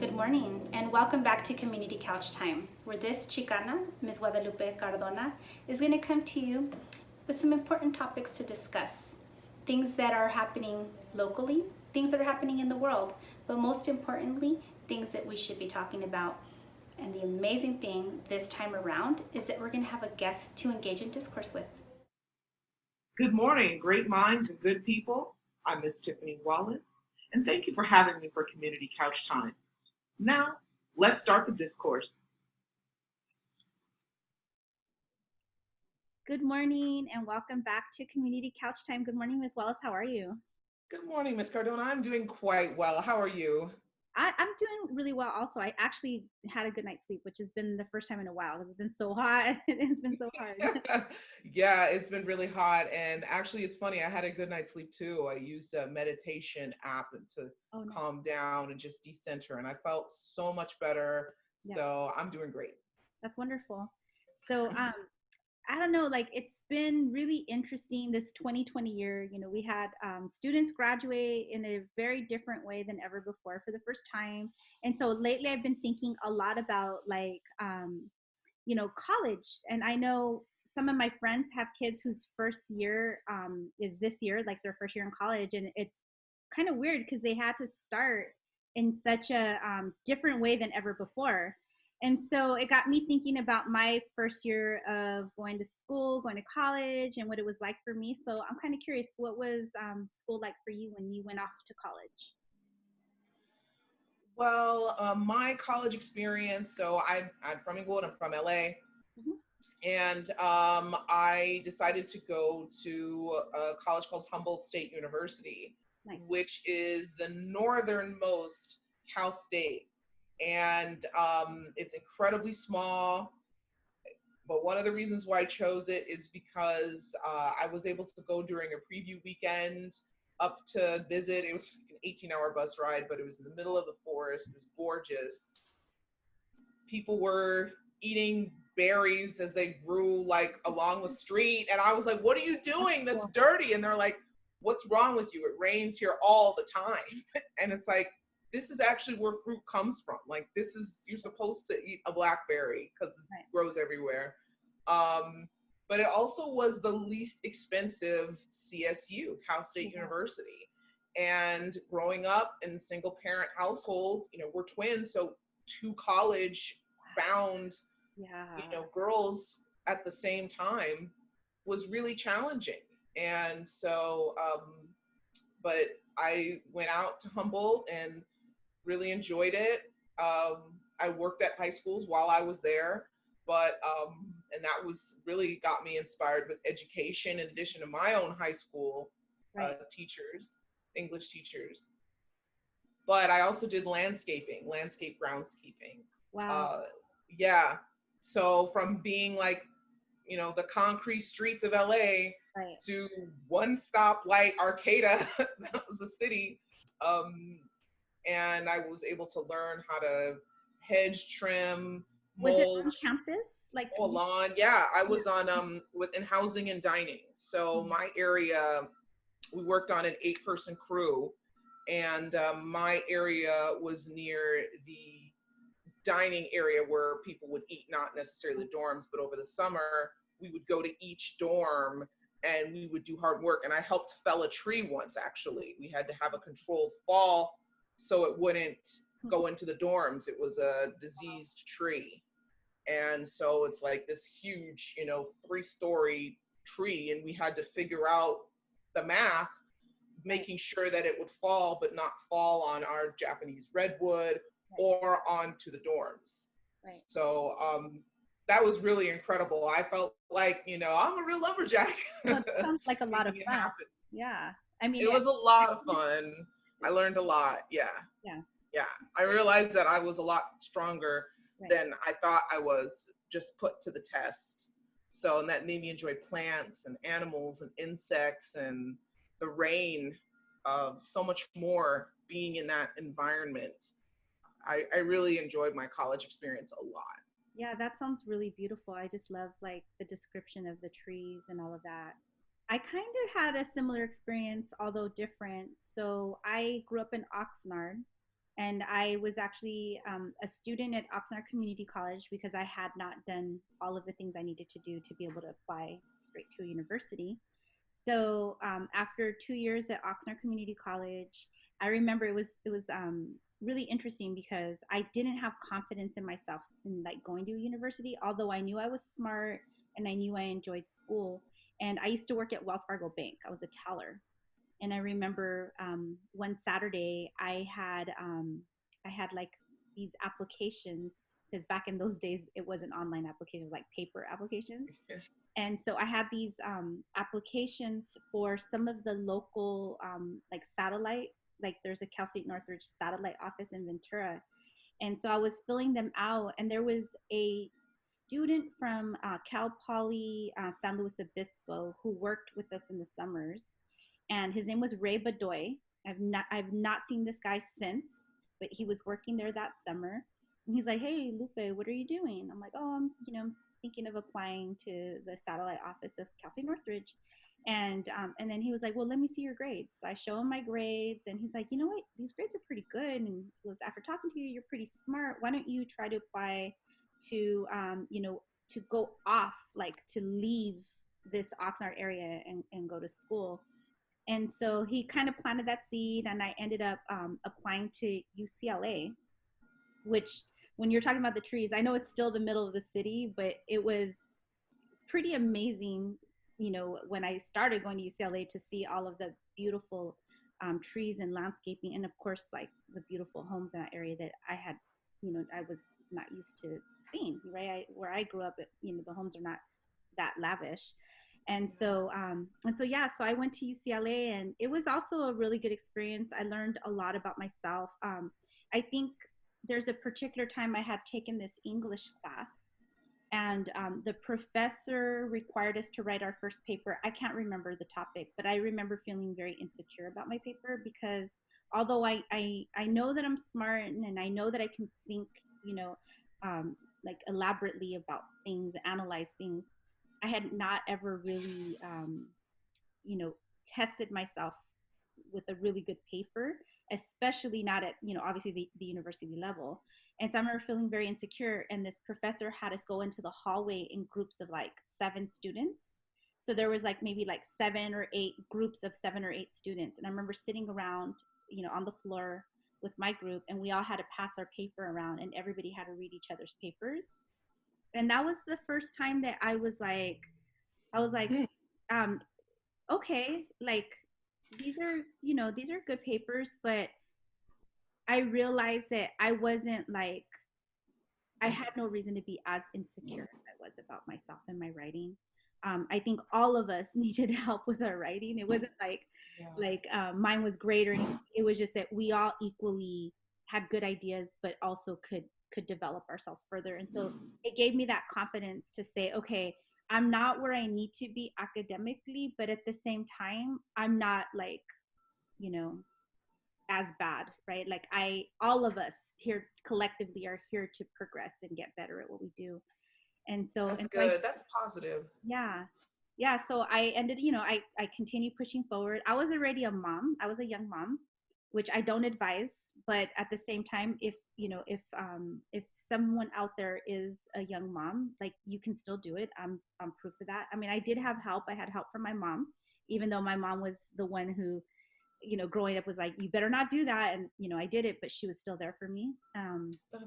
Good morning and welcome back to Community Couch Time, where this Chicana, Ms. Guadalupe Cardona, is going to come to you with some important topics to discuss. Things that are happening locally, things that are happening in the world, but most importantly, things that we should be talking about. And the amazing thing this time around is that we're going to have a guest to engage in discourse with. Good morning, great minds and good people. I'm Miss Tiffany Wallace, and thank you for having me for Community Couch Time. Now, let's start the discourse. Good morning and welcome back to Community Couch Time. Good morning, Ms. Wallace. How are you? Good morning, Miss Cardona. I'm doing quite well. How are you? I'm doing really well also. I actually had a good night's sleep, which has been the first time in a while. It's been so hot. It's been so hard. Yeah, it's been really hot. And actually, it's funny. I had a good night's sleep too. I used a meditation app to Nice. calm down and just decenter. And I felt so much better. Yeah. So I'm doing great. That's wonderful. So I don't know, like it's been really interesting this 2020 year. You know, we had students graduate in a very different way than ever before for the first time. And so lately I've been thinking a lot about college. And I know some of my friends have kids whose first year is this year, like their first year in college. And it's kind of weird because they had to start in such a different way than ever before. And so it got me thinking about my first year of going to school, going to college, and what it was like for me. So I'm kind of curious, what was school like for you when you went off to college? Well, my college experience, so I'm from England, I'm from LA, Mhm. and I decided to go to a college called Humboldt State University, Nice. which is the northernmost Cal State. And it's incredibly small. But one of the reasons why I chose it is because I was able to go during a preview weekend up to visit. It was an 18-hour bus ride, but it was in the middle of the forest. It was gorgeous. People were eating berries as they grew like along the street. And I was like, what are you doing? That's dirty. And they're like, what's wrong with you? It rains here all the time. And it's like, this is actually where fruit comes from. Like you're supposed to eat a blackberry because it grows everywhere. But it also was the least expensive CSU, Cal State University. And growing up in a single parent household, we're twins, so two college bound, girls at the same time was really challenging. And so, but I went out to Humboldt and really enjoyed it. I worked at high schools while I was there, but and that was really got me inspired with education in addition to my own high school teachers, English teachers. But I also did landscape groundskeeping. Wow. Yeah. So from being like, the concrete streets of LA to one stoplight Arcata, that was the city. And I was able to learn how to hedge, trim, Was it mulch, on campus? Like lawn. Yeah, I was on within housing and dining. So my area, we worked on an 8-person crew, and my area was near the dining area where people would eat, not necessarily the dorms, but over the summer we would go to each dorm and we would do hard work. And I helped fell a tree once. Actually, we had to have a controlled fall so it wouldn't go into the dorms. It was a diseased tree. And so it's like this huge, 3-story tree, and we had to figure out the math, making sure that it would fall, but not fall on our Japanese redwood or onto the dorms. So that was really incredible. I felt like, I'm a real lumberjack. Well, that sounds like a lot of fun. Yeah. I mean, it was a lot of fun. I learned a lot. Yeah. I realized that I was a lot stronger than I thought I was, just put to the test. So, and that made me enjoy plants and animals and insects and the rain, so much more being in that environment. I really enjoyed my college experience a lot. Yeah, that sounds really beautiful. I just love like the description of the trees and all of that. I kind of had a similar experience, although different. So I grew up in Oxnard, And I was actually a student at Oxnard Community College because I had not done all of the things I needed to do to be able to apply straight to a university. So after 2 years at Oxnard Community College, I remember it was really interesting because I didn't have confidence in myself in like going to a university, although I knew I was smart and I knew I enjoyed school. And I used to work at Wells Fargo Bank. I was a teller, and I remember one Saturday I had like these applications, because back in those days it wasn't online applications, like paper applications. And so I had these applications for some of the local like satellite, like there's a Cal State Northridge satellite office in Ventura. And so I was filling them out, and there was a student from Cal Poly San Luis Obispo who worked with us in the summers, and his name was Ray Bedoy. I've not seen this guy since, but he was working there that summer. And he's like, "Hey, Lupe, what are you doing?" I'm like, "Oh, I'm thinking of applying to the satellite office of Cal State Northridge." And then he was like, "Well, let me see your grades." So I show him my grades, and he's like, "You know what? These grades are pretty good." And he goes, "After talking to you, you're pretty smart. Why don't you try to apply to to go off, like to leave this Oxnard area and go to school?" And so he kind of planted that seed, and I ended up applying to UCLA, which, when you're talking about the trees, I know it's still the middle of the city, but it was pretty amazing, when I started going to UCLA, to see all of the beautiful trees and landscaping, and of course, like the beautiful homes in that area that I was not used to seeing. Right, where I grew up, the homes are not that lavish. And so yeah, so I went to UCLA, and it was also a really good experience. I learned a lot about myself. I think there's a particular time I had taken this English class, and the professor required us to write our first paper. I can't remember the topic, but I remember feeling very insecure about my paper because, although I know that I'm smart, and I know that I can think, you know, like elaborately about things, analyze things, I had not ever really, you know, tested myself with a really good paper, especially not at, obviously the university level. And so I remember feeling very insecure. And this professor had us go into the hallway in groups of like 7 students. So there was like maybe like 7 or 8 groups of 7 or 8 students. And I remember sitting around, on the floor with my group, and we all had to pass our paper around, and everybody had to read each other's papers. And that was the first time that I was like, um, okay, like these are good papers, but I realized that I had no reason to be as insecure as I was about myself and my writing. I think all of us needed help with our writing. It wasn't Yeah. mine was great or anything. It was just that we all equally had good ideas, but also could develop ourselves further. And so it gave me that confidence to say, okay, I'm not where I need to be academically, but at the same time, I'm not you know, as bad, right? Like all of us here collectively are here to progress and get better at what we do. And so, That's and so I, good. That's positive. yeah, yeah. So I ended, I continued pushing forward. I was already a mom. I was a young mom, which I don't advise, but at the same time, if someone out there is a young mom, like you can still do it. I'm proof of that. I mean, I did have help. I had help from my mom, even though my mom was the one who, growing up was like, you better not do that. And, I did it, but she was still there for me. That's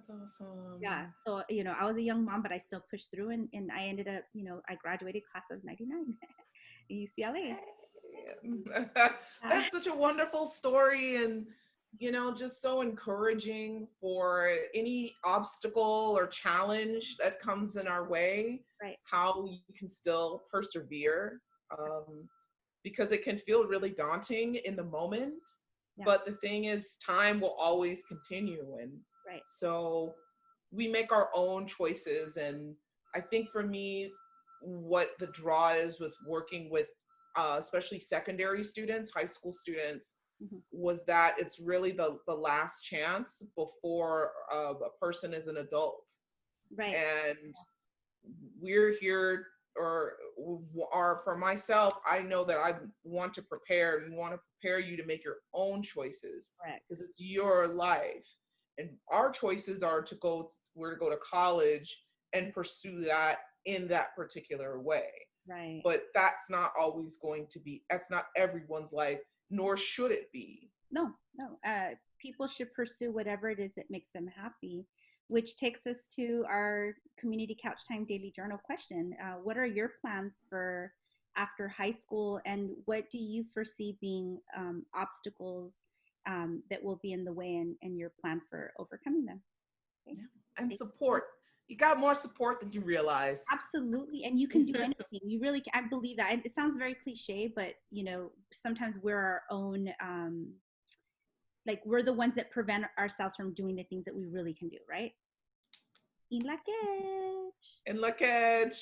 Yeah. awesome. So, I was a young mom, but I still pushed through, and I ended up, I graduated class of 99 at UCLA. That's such a wonderful story, and just so encouraging for any obstacle or challenge that comes in our way, Right. how you can still persevere, because it can feel really daunting in the moment, Yeah. but the thing is time will always continue, and Right. so we make our own choices. And I think for me, what the draw is with working with especially secondary students, high school students, Hmm. was that it's really the last chance before a person is an adult. Right. And we're here or for myself, I know that I want to prepare and want to prepare you to make your own choices Correct. because it's your life. And our choices are we're to go to college and pursue that in that particular way. Right. But that's not always going to be, that's not everyone's life, nor should it be. No, no. People should pursue whatever it is that makes them happy, which takes us to our community couch time daily journal question. What are your plans for after high school, and what do you foresee being obstacles that will be in the way, and your plan for overcoming them? Okay. Yeah. And Thank you. support. You got more support than you realize. Absolutely. And you can do anything. You really can. I believe that. It sounds very cliche, but sometimes we're our own like we're the ones that prevent ourselves from doing the things that we really can do, right? In la catch. And look at